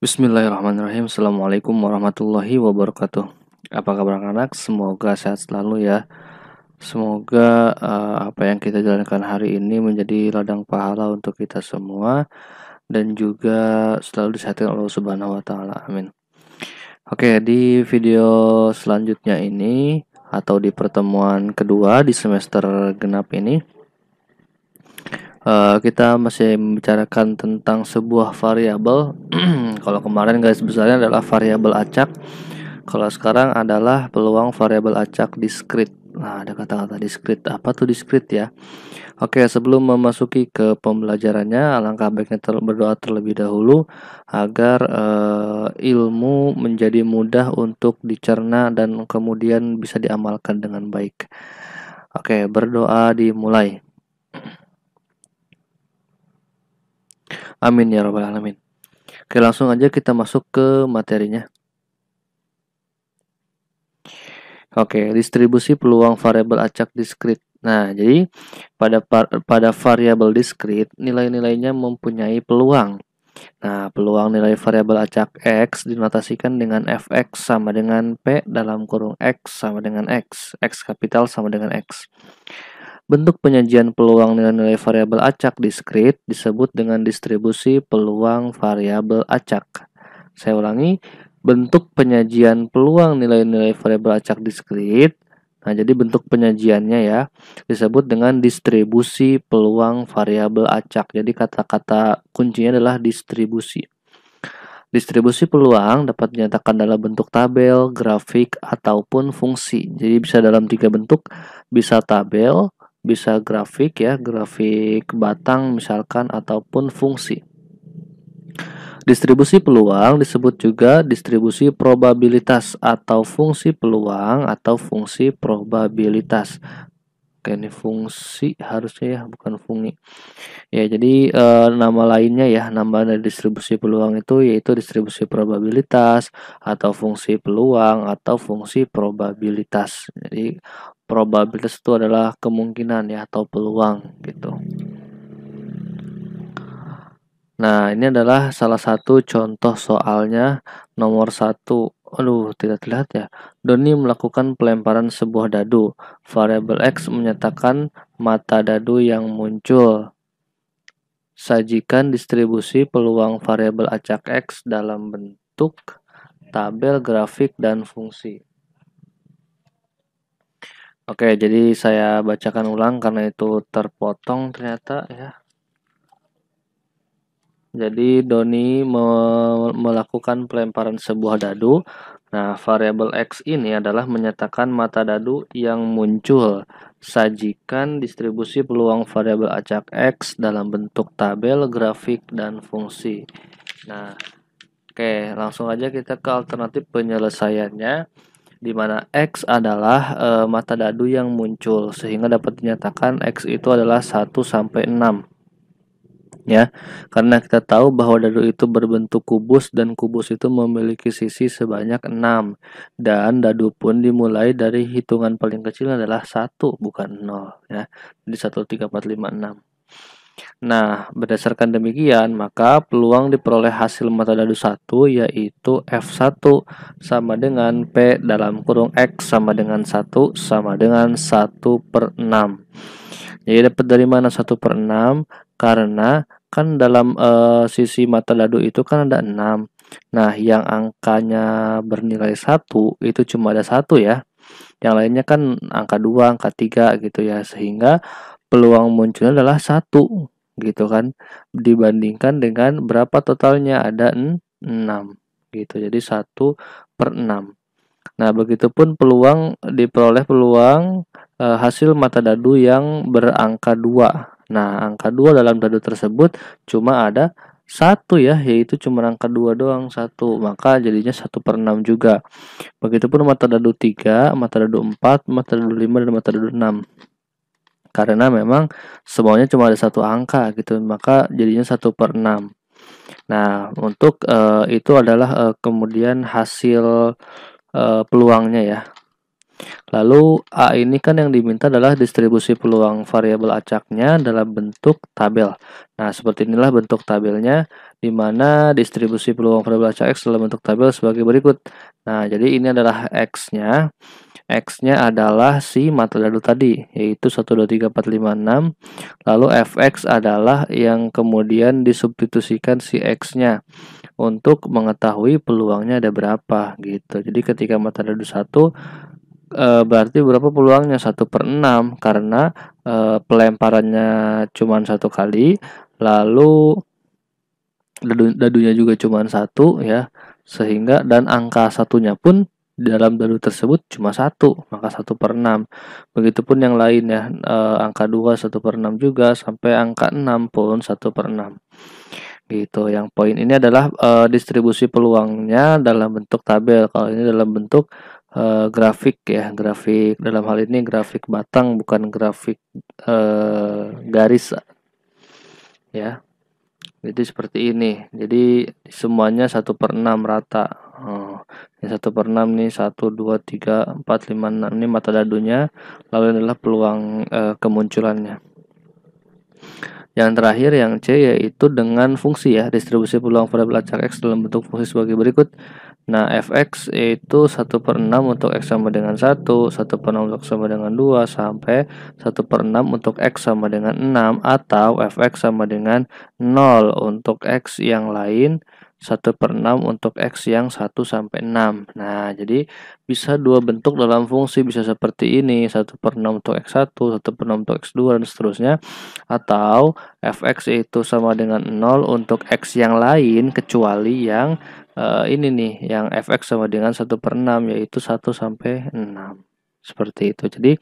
Bismillahirrahmanirrahim. Assalamualaikum warahmatullahi wabarakatuh. Apa kabar anak-anak? Semoga sehat selalu ya. Semoga apa yang kita jalankan hari ini menjadi ladang pahala untuk kita semua dan juga selalu disehati oleh Allah Subhanahu wa taala. Amin. Oke, di video selanjutnya ini atau di pertemuan kedua di semester genap ini kita masih membicarakan tentang sebuah variabel. Kalau kemarin garis besarnya adalah variabel acak. Kalau sekarang adalah peluang variabel acak diskrit. Nah, ada kata-kata diskrit. Apa tuh diskrit ya? Oke, sebelum memasuki ke pembelajarannya, alangkah baiknya berdoa terlebih dahulu agar ilmu menjadi mudah untuk dicerna dan kemudian bisa diamalkan dengan baik. Oke, berdoa dimulai. Amin ya rabbal alamin. Oke, langsung aja kita masuk ke materinya. Oke, distribusi peluang variabel acak diskrit. Nah, jadi pada variabel diskrit nilai-nilainya mempunyai peluang. Nah, peluang nilai variabel acak X dinotasikan dengan Fx sama dengan P dalam kurung X sama dengan X. X kapital sama dengan X. Bentuk penyajian peluang nilai-nilai variabel acak diskrit disebut dengan distribusi peluang variabel acak. Saya ulangi, bentuk penyajian peluang nilai-nilai variabel acak diskrit. Nah, jadi bentuk penyajiannya ya disebut dengan distribusi peluang variabel acak. Jadi kata-kata kuncinya adalah distribusi. Distribusi peluang dapat dinyatakan dalam bentuk tabel, grafik, ataupun fungsi. Jadi bisa dalam 3 bentuk, bisa tabel, bisa grafik ya, grafik batang misalkan, ataupun fungsi. Distribusi peluang disebut juga distribusi probabilitas atau fungsi peluang atau fungsi probabilitas. Oke, ini fungsi harusnya ya, bukan fungsi. Ya, jadi nama lainnya ya, nama dari distribusi peluang itu yaitu distribusi probabilitas atau fungsi peluang atau fungsi probabilitas. Jadi probabilitas itu adalah kemungkinan ya atau peluang gitu. Nah, ini adalah salah satu contoh soalnya nomor 1. Aduh, tidak terlihat ya. Doni melakukan pelemparan sebuah dadu. Variabel X menyatakan mata dadu yang muncul. Sajikan distribusi peluang variabel acak X dalam bentuk tabel, grafik, dan fungsi. Oke, jadi saya bacakan ulang karena itu terpotong ternyata ya. Jadi Doni melakukan pelemparan sebuah dadu. Nah, variabel X ini adalah menyatakan mata dadu yang muncul. Sajikan distribusi peluang variabel acak X dalam bentuk tabel, grafik, dan fungsi. Nah, oke, langsung aja kita ke alternatif penyelesaiannya, di mana X adalah mata dadu yang muncul, sehingga dapat dinyatakan X itu adalah 1 sampai 6. Ya, karena kita tahu bahwa dadu itu berbentuk kubus dan kubus itu memiliki sisi sebanyak 6 dan dadu pun dimulai dari hitungan paling kecil adalah 1 bukan 0 ya. Jadi 1 2 3 4 5 6. Nah, berdasarkan demikian maka peluang diperoleh hasil mata dadu 1 yaitu F1 sama dengan P dalam kurung X sama dengan 1 sama dengan 1/6. Jadi dapat dari mana 1/6? Karena kan dalam sisi mata dadu itu kan ada 6. Nah, yang angkanya bernilai 1 itu cuma ada 1 ya. Yang lainnya kan angka 2, angka 3 gitu ya. Sehingga peluang munculnya adalah 1 gitu kan. Dibandingkan dengan berapa totalnya ada 6 gitu. Jadi 1/6. Nah, begitupun peluang diperoleh peluang hasil mata dadu yang berangka 2. Nah, angka 2 dalam dadu tersebut cuma ada 1 ya, yaitu cuma angka 2 doang, 1. Maka jadinya 1/6 juga. Begitupun mata dadu 3, mata dadu 4, mata dadu 5, dan mata dadu 6. Karena memang semuanya cuma ada 1 angka gitu, maka jadinya 1/6. Nah, untuk itu adalah kemudian hasil peluangnya ya. Lalu A ini kan yang diminta adalah distribusi peluang variabel acaknya dalam bentuk tabel. Nah, seperti inilah bentuk tabelnya. di mana distribusi peluang variabel acak X dalam bentuk tabel sebagai berikut. Nah, jadi ini adalah X-nya. X-nya adalah si mata dadu tadi, yaitu 1, 2, 3, 4, 5, 6. Lalu Fx adalah yang kemudian disubstitusikan si X-nya untuk mengetahui peluangnya ada berapa gitu. Jadi ketika mata dadu 1, berarti berapa peluangnya? 1/6 karena pelemparannya cuma 1 kali, lalu dadunya juga cuma 1 ya, sehingga dan angka satunya pun dalam dadu tersebut cuma 1, maka 1/6. Begitupun yang lain ya, angka 2 1/6 juga, sampai angka 6 pun 1/6 gitu. Yang poin ini adalah distribusi peluangnya dalam bentuk tabel. Kalau ini dalam bentuk grafik ya, grafik dalam hal ini grafik batang, bukan grafik garis ya. Jadi seperti ini. Jadi semuanya 1/6 rata. Ini 1/6 nih, 1, 2, 3, 4, 5, 6 ini mata dadunya. Lalu adalah peluang kemunculannya. Yang terakhir yang C yaitu dengan fungsi ya, distribusi peluang variabel acak X dalam bentuk fungsi sebagai berikut. Nah, Fx yaitu 1/6 untuk X sama dengan 1, 1/6 untuk X sama dengan 2, sampai 1/6 untuk X sama dengan 6, atau Fx sama dengan 0 untuk X yang lain, 1/6 untuk X yang 1 sampai 6. Nah, jadi bisa dua bentuk dalam fungsi, bisa seperti ini, 1/6 untuk X1, 1/6 untuk X2, dan seterusnya. Atau Fx itu sama dengan 0 untuk X yang lain, kecuali yang ini nih, yang Fx sama dengan 1/6, yaitu 1 sampai 6. Seperti itu. Jadi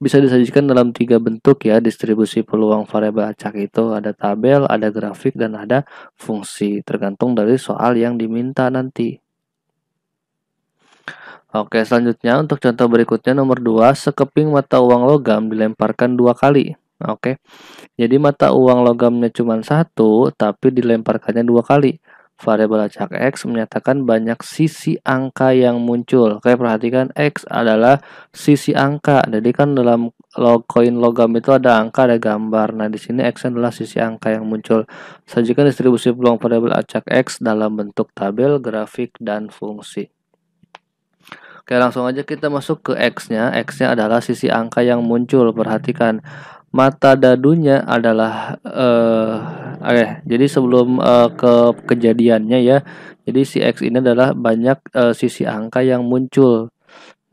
bisa disajikan dalam 3 bentuk ya, distribusi peluang variabel acak itu. Ada tabel, ada grafik, dan ada fungsi, tergantung dari soal yang diminta nanti. Oke, selanjutnya untuk contoh berikutnya nomor 2, sekeping mata uang logam dilemparkan 2 kali. Oke. Jadi mata uang logamnya cuma 1, tapi dilemparkannya 2 kali. Variabel acak X menyatakan banyak sisi angka yang muncul. Oke, perhatikan X adalah sisi angka. Jadi kan dalam koin logam itu ada angka, ada gambar. Nah, di sini X adalah sisi angka yang muncul. Sajikan distribusi peluang variabel acak X dalam bentuk tabel, grafik, dan fungsi. Oke, langsung aja kita masuk ke X-nya. X-nya adalah sisi angka yang muncul. Perhatikan, mata dadunya adalah jadi sebelum ke kejadiannya ya. Jadi si X ini adalah banyak sisi angka yang muncul.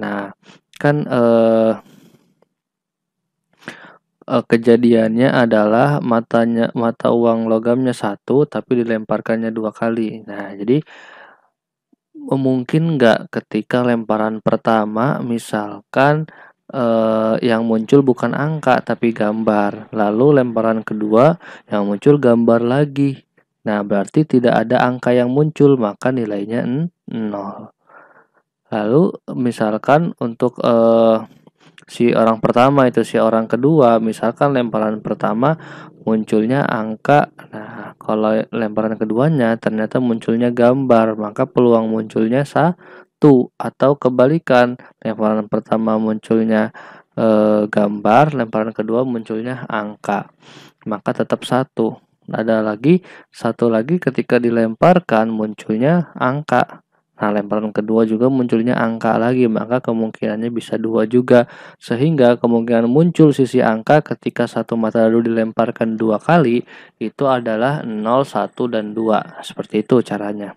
Nah, kan kejadiannya adalah mata uang logamnya 1 tapi dilemparkannya 2 kali. Nah, jadi mungkin nggak ketika lemparan pertama misalkan yang muncul bukan angka tapi gambar, lalu lemparan kedua yang muncul gambar lagi. Nah, berarti tidak ada angka yang muncul, maka nilainya 0. Lalu misalkan untuk si orang pertama itu, si orang kedua, misalkan lemparan pertama munculnya angka. Nah, kalau lemparan keduanya ternyata munculnya gambar, maka peluang munculnya 1. Atau kebalikan, lemparan pertama munculnya gambar, lemparan kedua munculnya angka, maka tetap 1. Ada lagi satu lagi, ketika dilemparkan munculnya angka. Nah, lemparan kedua juga munculnya angka lagi, maka kemungkinannya bisa 2 juga. Sehingga kemungkinan muncul sisi angka ketika satu mata dadu dilemparkan 2 kali itu adalah 0, 1, dan 2. Seperti itu caranya.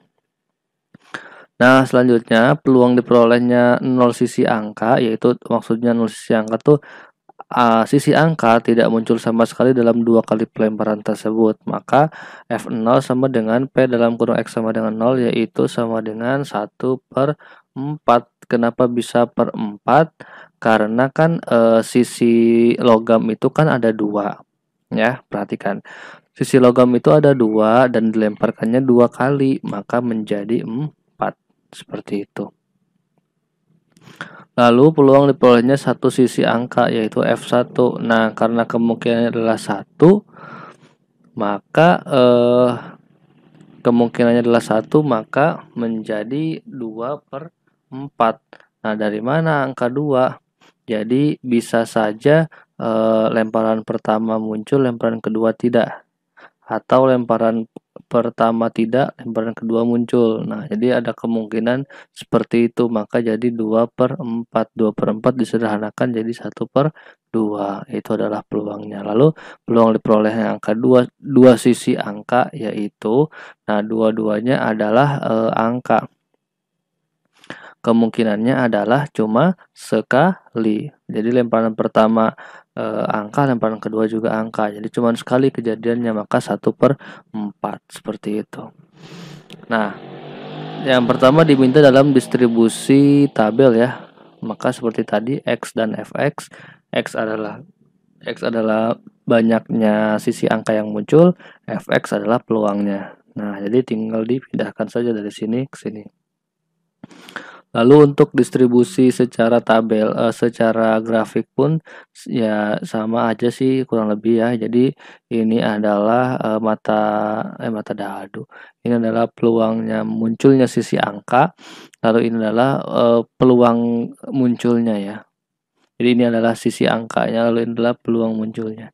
Nah, selanjutnya peluang diperolehnya 0 sisi angka, yaitu maksudnya 0 sisi angka tuh sisi angka tidak muncul sama sekali dalam 2 kali pelemparan tersebut. Maka F0 sama dengan P dalam kurung X sama dengan 0, yaitu sama dengan 1/4. Kenapa bisa per 4? Karena kan sisi logam itu kan ada 2 ya, perhatikan. Sisi logam itu ada 2 dan dilemparkannya 2 kali, maka menjadi 4. Seperti itu. Lalu peluang diperolehnya satu sisi angka, yaitu F1. Nah, karena kemungkinannya adalah 1, maka kemungkinannya adalah 1, maka menjadi 2/4. Nah, dari mana angka 2? Jadi bisa saja lemparan pertama muncul, lemparan kedua tidak. Atau lemparan pertama tidak, lemparan kedua muncul. Nah, jadi ada kemungkinan seperti itu, maka jadi 2/4. 2/4 disederhanakan jadi 1/2. Itu adalah peluangnya. Lalu peluang diperolehnya angka dua sisi angka yaitu, nah dua-duanya adalah angka. Kemungkinannya adalah cuma sekali. Jadi lemparan pertama angka, lemparan kedua juga angka. Jadi cuma sekali kejadiannya, maka 1/4 seperti itu. Nah, yang pertama diminta dalam distribusi tabel ya. Maka seperti tadi X dan Fx, X adalah banyaknya sisi angka yang muncul, Fx adalah peluangnya. Nah, jadi tinggal dipindahkan saja dari sini ke sini. Lalu untuk distribusi secara tabel, secara grafik pun ya sama aja sih kurang lebih ya. Jadi ini adalah mata dadu. Ini adalah peluangnya munculnya sisi angka. Lalu ini adalah peluang munculnya ya. Jadi ini adalah sisi angkanya, lalu ini adalah peluang munculnya.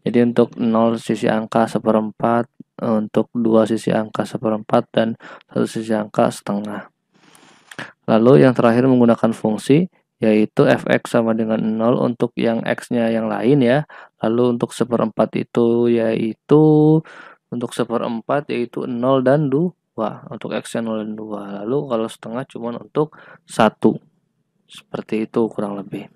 Jadi untuk 0 sisi angka 1/4, untuk 2 sisi angka 1/4, dan 1 sisi angka setengah. Lalu yang terakhir menggunakan fungsi yaitu fx sama dengan 0 untuk yang x-nya yang lain ya. Lalu untuk 1/4 itu yaitu untuk 1/4 yaitu 0 dan 2. Untuk x-nya 0 dan 2. Lalu kalau setengah cuma untuk 1. Seperti itu kurang lebih.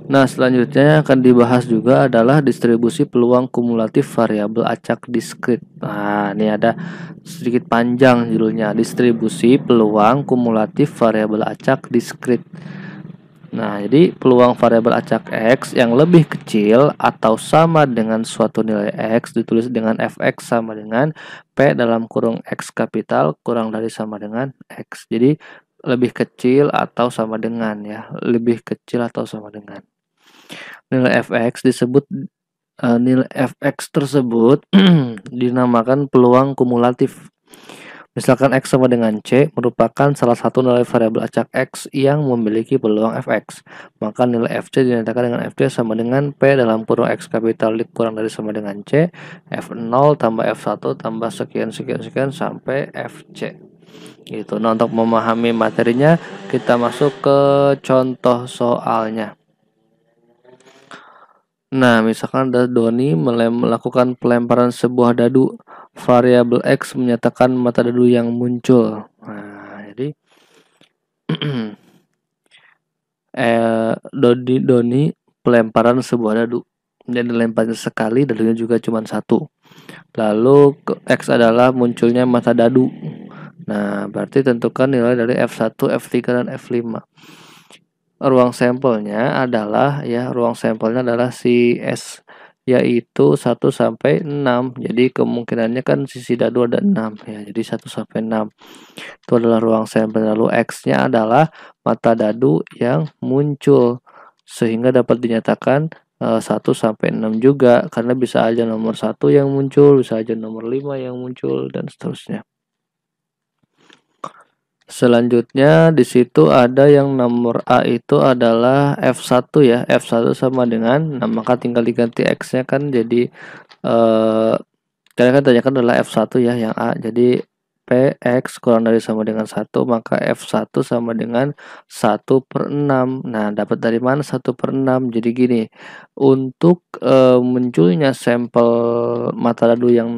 Nah, selanjutnya akan dibahas juga adalah distribusi peluang kumulatif variabel acak diskrit. Nah, ini ada sedikit panjang judulnya, distribusi peluang kumulatif variabel acak diskrit. Nah, jadi peluang variabel acak X yang lebih kecil atau sama dengan suatu nilai X ditulis dengan Fx sama dengan P dalam kurung X kapital kurang dari sama dengan X. Jadi lebih kecil atau sama dengan ya, lebih kecil atau sama dengan. Nilai fx disebut nilai fx tersebut dinamakan peluang kumulatif. Misalkan x sama dengan c merupakan salah satu nilai variabel acak x yang memiliki peluang fx, maka nilai fc dinyatakan dengan fc sama dengan p dalam kurung x kapital kurang dari sama dengan c, f0 tambah f1 tambah sekian sekian sekian sampai fc. Gitu. Nah, untuk memahami materinya kita masuk ke contoh soalnya. Nah, misalkan Doni melakukan pelemparan sebuah dadu, variabel X menyatakan mata dadu yang muncul. Nah, jadi Doni pelemparan sebuah dadu dan dilemparnya sekali, dadunya juga cuma satu. Lalu X adalah munculnya mata dadu. Nah, berarti tentukan nilai dari F1, F3 dan F5. Ruang sampelnya adalah si S yaitu 1 sampai 6. Jadi kemungkinannya kan sisi dadu ada 6 ya. Jadi 1 sampai 6. Itu adalah ruang sampel. Lalu X-nya adalah mata dadu yang muncul sehingga dapat dinyatakan 1 sampai 6 juga karena bisa aja nomor 1 yang muncul, bisa aja nomor 5 yang muncul dan seterusnya. Selanjutnya di situ ada yang nomor A itu adalah F1 ya. F1 sama dengan, nah maka tinggal diganti X-nya kan jadi kalian kan tanyakan adalah F1 ya yang A. Jadi PX kurang dari sama dengan 1, maka F1 sama dengan 1/6. Nah, dapat dari mana 1/6? Jadi gini, untuk munculnya sampel mata dadu yang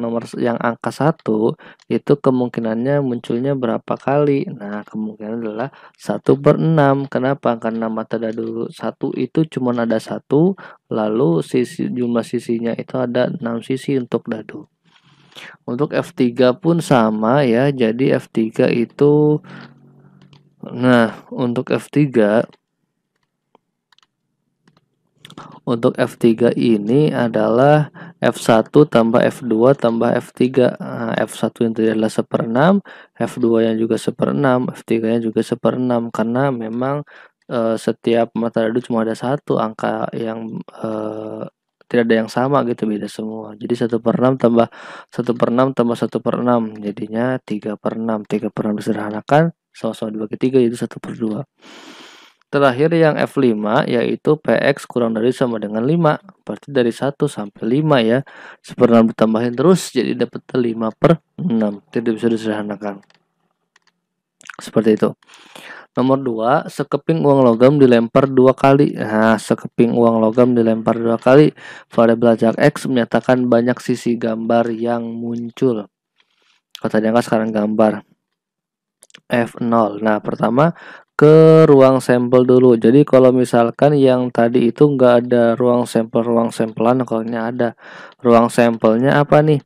angka 1, itu kemungkinannya munculnya berapa kali? Nah, kemungkinan adalah 1/6. Kenapa? Karena mata dadu 1 itu cuma ada 1, lalu jumlah sisinya itu ada 6 sisi untuk dadu. Untuk F3 pun sama ya. Jadi F3 itu, nah untuk F3 ini adalah F1 tambah F2 tambah F3. Nah, F1 yang tadi adalah 1/6, F2 yang juga 1/6, F3 nya juga 1/6 karena memang setiap mata dadu cuma ada satu angka yang tidak ada yang sama gitu, beda semua. Jadi 1/6 tambah 1/6 tambah 1/6 jadinya 3/6. 3/6 disederhanakan sama-sama dibagi 3 jadi 1/2. Terakhir yang F5 yaitu PX kurang dari sama dengan 5. Berarti dari 1 sampai 5 ya. 1/6 ditambahin terus jadi dapat 5/6. Tidak bisa disederhanakan. Seperti itu. Nomor 2, sekeping uang logam dilempar 2 kali. Nah, sekeping uang logam dilempar 2 kali. Variabel ajak X menyatakan banyak sisi gambar yang muncul. Kalau tadi angka sekarang gambar. F0. Nah, pertama ke ruang sampel dulu. Jadi kalau misalkan yang tadi itu nggak ada ruang sampelan, kalau ini ada. Ruang sampelnya apa nih?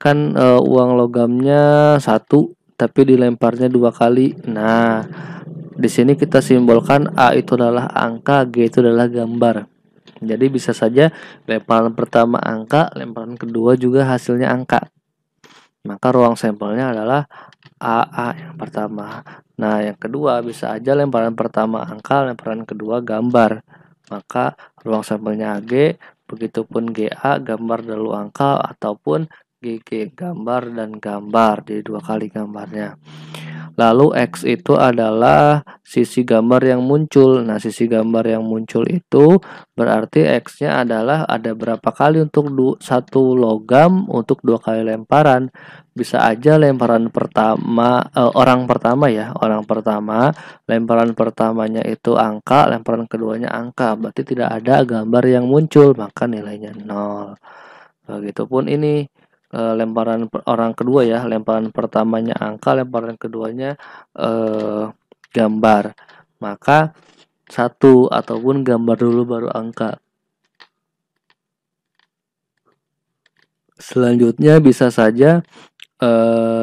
Kan uang logamnya 1, tapi dilemparnya 2 kali. Nah, di sini kita simbolkan A itu adalah angka, G itu adalah gambar. Jadi bisa saja lemparan pertama angka, lemparan kedua juga hasilnya angka. Maka ruang sampelnya adalah AA yang pertama. Nah, yang kedua bisa aja lemparan pertama angka, lemparan kedua gambar. Maka ruang sampelnya AG, begitupun GA gambar dulu angka ataupun GG gambar dan gambar. Jadi 2 kali gambarnya. Lalu X itu adalah sisi gambar yang muncul. Nah, sisi gambar yang muncul itu berarti X-nya adalah ada berapa kali untuk satu logam untuk 2 kali lemparan. Bisa aja lemparan pertama orang pertama ya, orang pertama lemparan pertamanya itu angka, lemparan keduanya angka. Berarti tidak ada gambar yang muncul, maka nilainya 0. Begitupun ini lemparan orang kedua ya, lemparan pertamanya angka, lemparan keduanya gambar. Maka 1 ataupun gambar dulu baru angka. Selanjutnya bisa saja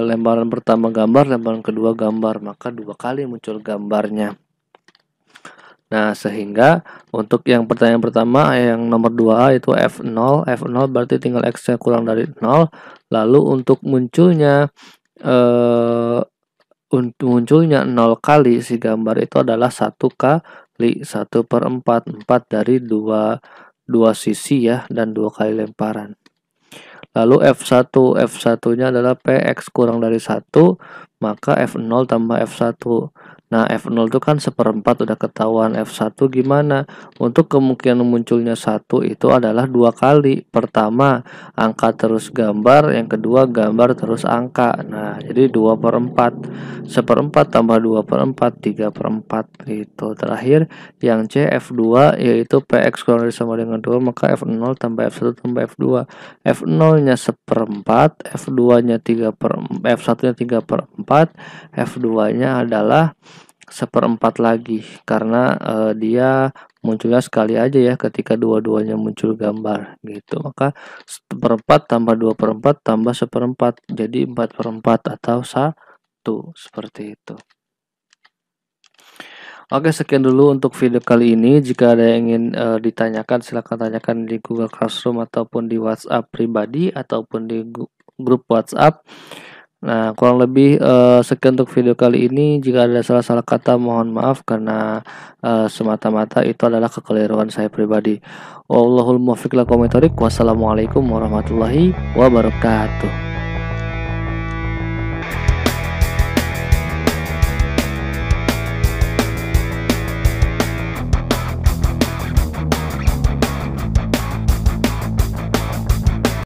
lemparan pertama gambar, lemparan kedua gambar, maka 2 kali muncul gambarnya. Nah, sehingga untuk yang pertanyaan pertama yang nomor 2A itu F0, F0 berarti tinggal X-nya kurang dari 0. Lalu untuk munculnya 0 kali si gambar itu adalah 1 kali 1/4, 4 dari 2 sisi ya, dan 2 kali lemparan. Lalu F1-nya adalah PX kurang dari 1, maka F0 tambah F1. Nah, F0 itu kan 1/4 udah ketahuan. F1 gimana? Untuk kemungkinan munculnya 1 itu adalah 2 kali. Pertama, angka terus gambar, yang kedua gambar terus angka. Nah, jadi 2/4. 1/4 tambah 2/4, 3/4 gitu. Terakhir, yang C F2 yaitu PX kurang dari sama dengan 2, maka F0 tambah F1 tambah F2. F0-nya 1/4, F2-nya 3/4, F1-nya 3/4, F2-nya adalah 1/4 lagi karena dia munculnya sekali aja ya ketika dua-duanya muncul gambar gitu. Maka 1/4 tambah 2/4 tambah 1/4 jadi 4/4 atau 1 seperti itu. Oke, sekian dulu untuk video kali ini. Jika ada yang ingin ditanyakan, silahkan tanyakan di Google Classroom ataupun di WhatsApp pribadi ataupun di grup WhatsApp. Nah, kurang lebih sekian untuk video kali ini. Jika ada salah-salah kata, mohon maaf karena semata-mata itu adalah kekeliruan saya pribadi. Wallahul muwaffiq ila aqwamit thoriq. Wassalamualaikum warahmatullahi wabarakatuh.